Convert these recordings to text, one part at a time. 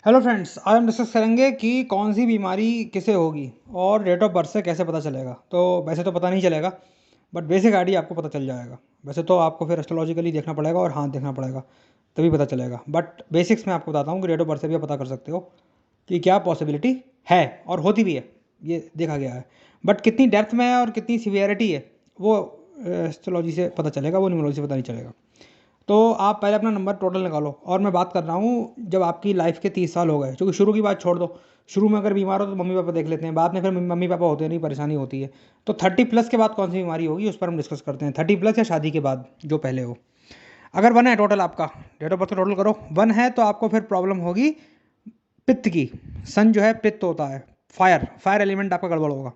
Hello friends, आज हम discuss करेंगे कि कौन सी बीमारी किसे होगी और डेट ऑफ बर्थ से कैसे पता चलेगा। तो वैसे तो पता नहीं चलेगा, बट बेसिक आइडिया आपको पता चल जाएगा। वैसे तो आपको फिर एस्ट्रोलॉजिकली देखना पड़ेगा और हाथ देखना पड़ेगा, तभी पता चलेगा। बट बेसिक्स में आपको बताता हूँ कि डेट ऑफ बर्थ से भी आप पता कर सकते हो कि क्या पॉसिबिलिटी है और होती भी है, ये देखा गया है। बट कितनी डेप्थ में है और कितनी सिवियरिटी है वो एस्ट्रोलॉजी से पता चलेगा, वो न्यूमरोलॉजी से पता नहीं चलेगा। तो आप पहले अपना नंबर टोटल निकालो। और मैं बात कर रहा हूँ जब आपकी लाइफ के 30 साल हो गए, क्योंकि शुरू की बात छोड़ दो। शुरू में अगर बीमार हो तो मम्मी पापा देख लेते हैं, बाद में फिर मम्मी पापा होते नहीं, परेशानी होती है। तो 30+ के बाद कौन सी बीमारी होगी उस पर हम डिस्कस करते हैं। 30+ या शादी के बाद, जो पहले हो। अगर 1 है टोटल आपका, डेट ऑफ बर्थ टोटल करो, 1 है तो आपको फिर प्रॉब्लम होगी पित्त की। सन जो है पित्त होता है, फायर फायर एलिमेंट आपका गड़बड़ होगा।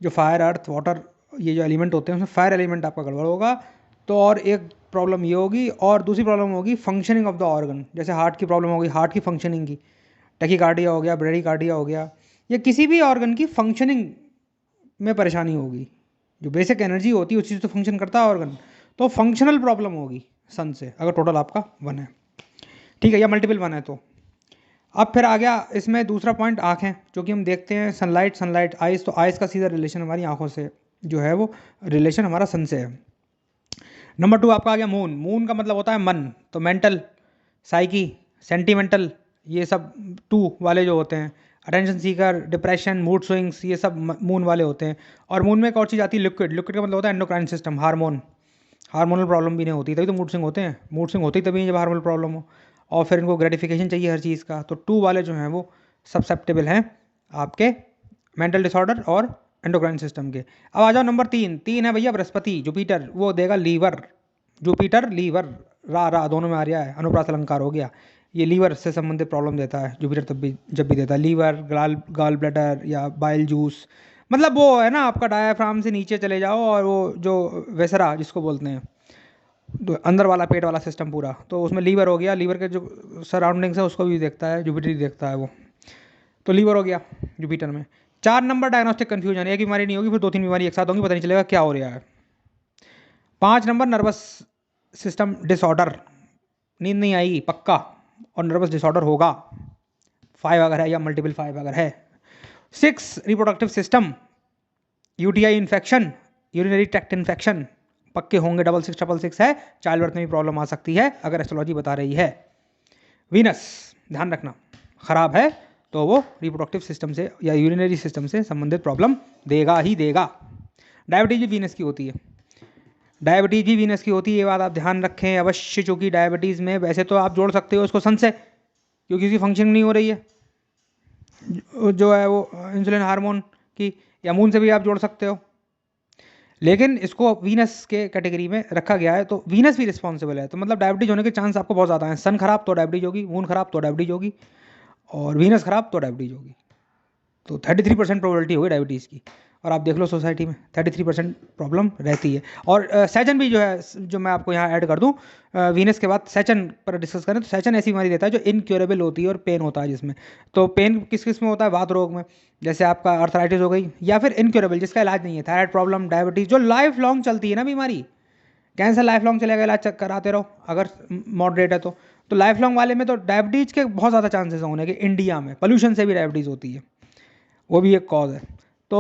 जो फायर, अर्थ, वाटर, ये जो एलिमेंट होते हैं उसमें फायर एलिमेंट आपका गड़बड़ होगा। तो और एक प्रॉब्लम ये होगी, और दूसरी प्रॉब्लम होगी फंक्शनिंग ऑफ द ऑर्गन। जैसे हार्ट की प्रॉब्लम होगी, हार्ट की फंक्शनिंग की, टैकीकार्डिया हो गया, ब्रेडिकार्डिया हो गया, या किसी भी ऑर्गन की फंक्शनिंग में परेशानी होगी। जो बेसिक एनर्जी होती है उस चीज़ तो फंक्शन करता है ऑर्गन, तो फंक्शनल प्रॉब्लम होगी सन से, अगर टोटल आपका 1 है। ठीक है, या मल्टीपल 1 है तो। अब फिर आ गया इसमें दूसरा पॉइंट, आँखें, जो कि हम देखते हैं सनलाइट सनलाइट आइज़, तो आइज़ का सीधा रिलेशन हमारी आँखों से जो है वो रिलेशन हमारा सन से है। नंबर 2 आपका आ गया मून। मून का मतलब होता है मन, तो मेंटल, साइकी, सेंटिमेंटल, ये सब 2 वाले जो होते हैं, attention seeker, depression, mood swings, ये सब मून वाले होते हैं। और मून में एक और चीज़ आती है लिक्विड। लिक्विड का मतलब होता है endocrine system, hormone. Hormonal problem भी नहीं होती तभी तो मूड स्विंग होते हैं। मूड स्विंग होती तभी जब हार्मोनल प्रॉब्लम हो। और फिर इनको ग्रेटिफिकेशन चाहिए हर चीज़ का, तो 2 वाले जो हैं वो सब्सेप्टेबल हैं आपके मेंटल डिसऑर्डर और एंडोक्राइन सिस्टम के। अब आ जाओ नंबर 3। 3 है भैया बृहस्पति, जुपिटर, वो देगा लीवर। जुपिटर लीवर, रा रा दोनों में आ रहा है, अनुप्रास अलंकार हो गया। ये लीवर से संबंधित प्रॉब्लम देता है जुपिटर, तब भी जब भी देता है लीवर, गाल ब्लैडर या बाइल जूस। मतलब वो है ना, आपका डायाफ्राम से नीचे चले जाओ और वो जो वेसरा जिसको बोलते हैं, तो अंदर वाला पेट वाला सिस्टम पूरा, तो उसमें लीवर हो गया। लीवर के जो सराउंडिंग्स है उसको भी देखता है, जुपिटर ही देखता है वो। तो लीवर हो गया जुपिटर में। 4 नंबर डायग्नोस्टिक कन्फ्यूजन, एक बीमारी नहीं होगी, फिर 2-3 बीमारी एक साथ होंगी, पता नहीं चलेगा क्या हो रहा है। 5 नंबर नर्वस सिस्टम डिसऑर्डर, नींद नहीं आएगी पक्का, और नर्वस डिसऑर्डर होगा, 5 अगर है या मल्टीपल 5 अगर है। 6 reproductive system, UTI infection, urinary tract infection पक्के होंगे। 666 है, चाइल्ड बर्थ में भी प्रॉब्लम आ सकती है अगर एस्ट्रोलॉजी बता रही है। वीनस, ध्यान रखना, खराब है तो वो रिप्रोडक्टिव सिस्टम से या यूरिनरी सिस्टम से संबंधित प्रॉब्लम देगा ही देगा। डायबिटीज भी वीनस की होती है, डायबिटीज भी वीनस की होती है, ये बात आप ध्यान रखें अवश्य। चूंकि डायबिटीज़ में वैसे तो आप जोड़ सकते हो उसको सन से, क्योंकि उसकी फंक्शनिंग नहीं हो रही है जो है वो इंसुलिन हार्मोन की, या मून से भी आप जोड़ सकते हो, लेकिन इसको वीनस के कैटेगरी में रखा गया है। तो वीनस भी रिस्पॉन्सिबल है, तो मतलब डायबिटीज होने के चांस आपको बहुत ज़्यादा हैं। सन खराब तो डायबिटीज होगी, मून खराब तो डायबिटीज होगी, और वीनस खराब तो डायबिटीज होगी। तो 33% प्रोबेबिलिटी होगी डायबिटीज़ की। और आप देख लो सोसाइटी में 33% प्रॉब्लम रहती है। और सैचन भी जो है, जो मैं आपको यहाँ ऐड कर दूँ, वीनस के बाद सैचन पर डिस्कस करें तो सैचन ऐसी बीमारी देता है जो इनक्योरेबल होती है और पेन होता है जिसमें। तो पेन किस किस में होता है, वात रोग में, जैसे आपका अर्थराइटिस हो गई, या फिर इनक्योरेबल जिसका इलाज नहीं है, थायराइड प्रॉब्लम, डायबिटीज़ जो लाइफ लॉन्ग चलती है ना बीमारी। कैंसर लाइफ लॉन्ग चलेगा, इलाज चेक कराते रहो अगर मॉडरेट है तो लाइफ लॉन्ग वाले में तो डायबिटीज़ के बहुत ज़्यादा चांसेस होने के। इंडिया में पोल्यूशन से भी डायबिटीज़ होती है, वो भी एक कॉज है। तो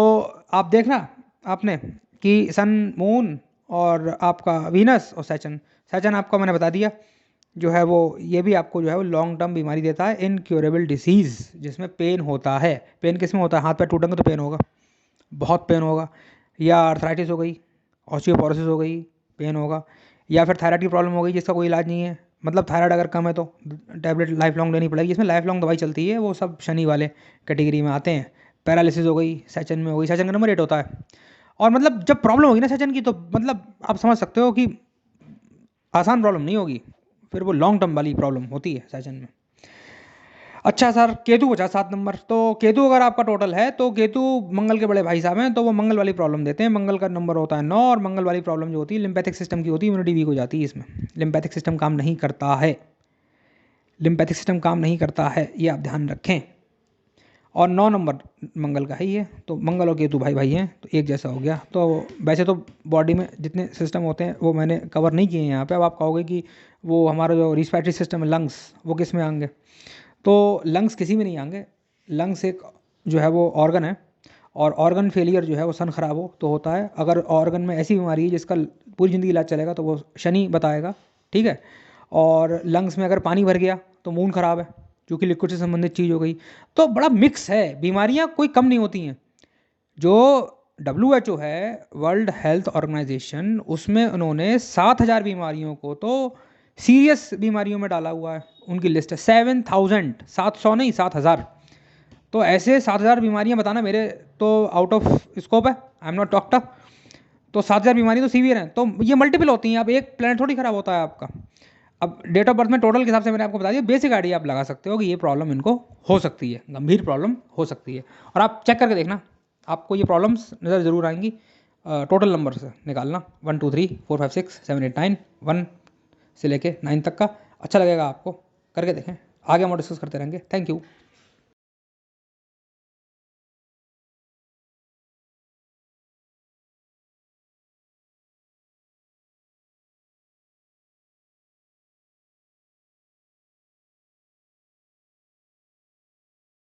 आप देखना आपने कि सन, मून, और आपका वीनस और सैचन। सैचन आपको मैंने बता दिया जो है वो, ये भी आपको जो है वो लॉन्ग टर्म बीमारी देता है, इनक्योरेबल डिसीज़ जिसमें पेन होता है। पेन किस में होता है, हाथ पैर टूटेंगे तो पेन होगा, बहुत पेन होगा। या आर्थराइटिस हो गई, ऑस्टियोपोरोसिस हो गई, पेन होगा। या फिर थायराइड की प्रॉब्लम हो गई जिसका कोई इलाज नहीं है, मतलब थायराइड अगर कम है तो टैबलेट लाइफ लॉन्ग लेनी पड़ेगी, इसमें लाइफ लॉन्ग दवाई चलती है, वो सब शनि वाले कैटेगरी में आते हैं। पैरालिसिस हो गई, सैचन में हो गई, सैचन का नंबर 8 होता है। और मतलब जब प्रॉब्लम होगी ना सैचन की, तो मतलब आप समझ सकते हो कि आसान प्रॉब्लम नहीं होगी, फिर वो लॉन्ग टर्म वाली प्रॉब्लम होती है सैचन में। अच्छा सर, केतु बचा 7 नंबर। तो केतु अगर आपका टोटल है तो केतु मंगल के बड़े भाई साहब हैं, तो वो मंगल वाली प्रॉब्लम देते हैं। मंगल का नंबर होता है 9, और मंगल वाली प्रॉब्लम जो होती है लिम्पैथिक सिस्टम की होती है, इम्यूनिटी वीक हो जाती है इसमें। लिम्पैथिक सिस्टम काम नहीं करता है, लिम्पैथिक सिस्टम काम नहीं करता है, ये आप ध्यान रखें। और 9 नंबर मंगल का है ये, तो मंगल और केतु भाई भाई हैं, तो एक जैसा हो गया। तो वैसे तो बॉडी में जितने सिस्टम होते हैं वो मैंने कवर नहीं किए हैं यहाँ पे। अब आप कहोगे कि वो हमारा जो रिस्पिरेटरी सिस्टम है, लंग्स, वो किस में आएंगे, तो लंग्स किसी में नहीं आएंगे। लंग्स एक जो है वो ऑर्गन है, और ऑर्गन फेलियर जो है वो सन खराब हो तो होता है। अगर ऑर्गन में ऐसी बीमारी है जिसका पूरी ज़िंदगी इलाज चलेगा तो वो शनि बताएगा, ठीक है। और लंग्स में अगर पानी भर गया तो मून खराब है, जो कि लिक्विड से संबंधित चीज़ हो गई। तो बड़ा मिक्स है, बीमारियाँ कोई कम नहीं होती हैं। जो WHO है, वर्ल्ड हेल्थ ऑर्गेनाइजेशन, उसमें उन्होंने 7,000 बीमारियों को तो सीरियस बीमारियों में डाला हुआ है। उनकी लिस्ट है 7,000, 700 नहीं 7,000। तो ऐसे 7,000 बीमारियां बताना मेरे तो आउट ऑफ स्कोप है, आई एम नॉट डॉक्टर। तो 7,000 बीमारी तो सीवियर हैं, तो ये मल्टीपल होती हैं। अब एक प्लान थोड़ी खराब होता है आपका। अब डेट ऑफ बर्थ में टोटल के हिसाब से मैंने आपको बता दिया, बेसिक आइडिया आप लगा सकते हो कि ये प्रॉब्लम इनको हो सकती है, गंभीर प्रॉब्लम हो सकती है। और आप चेक करके देखना, आपको ये प्रॉब्लम्स नज़र ज़रूर आएंगी। टोटल नंबर से निकालना 1 2 3 4 5 6 7 8 9, 1 से लेके 9 तक का। अच्छा लगेगा आपको, करके देखें। आगे हम डिस्कस करते रहेंगे। Thank you.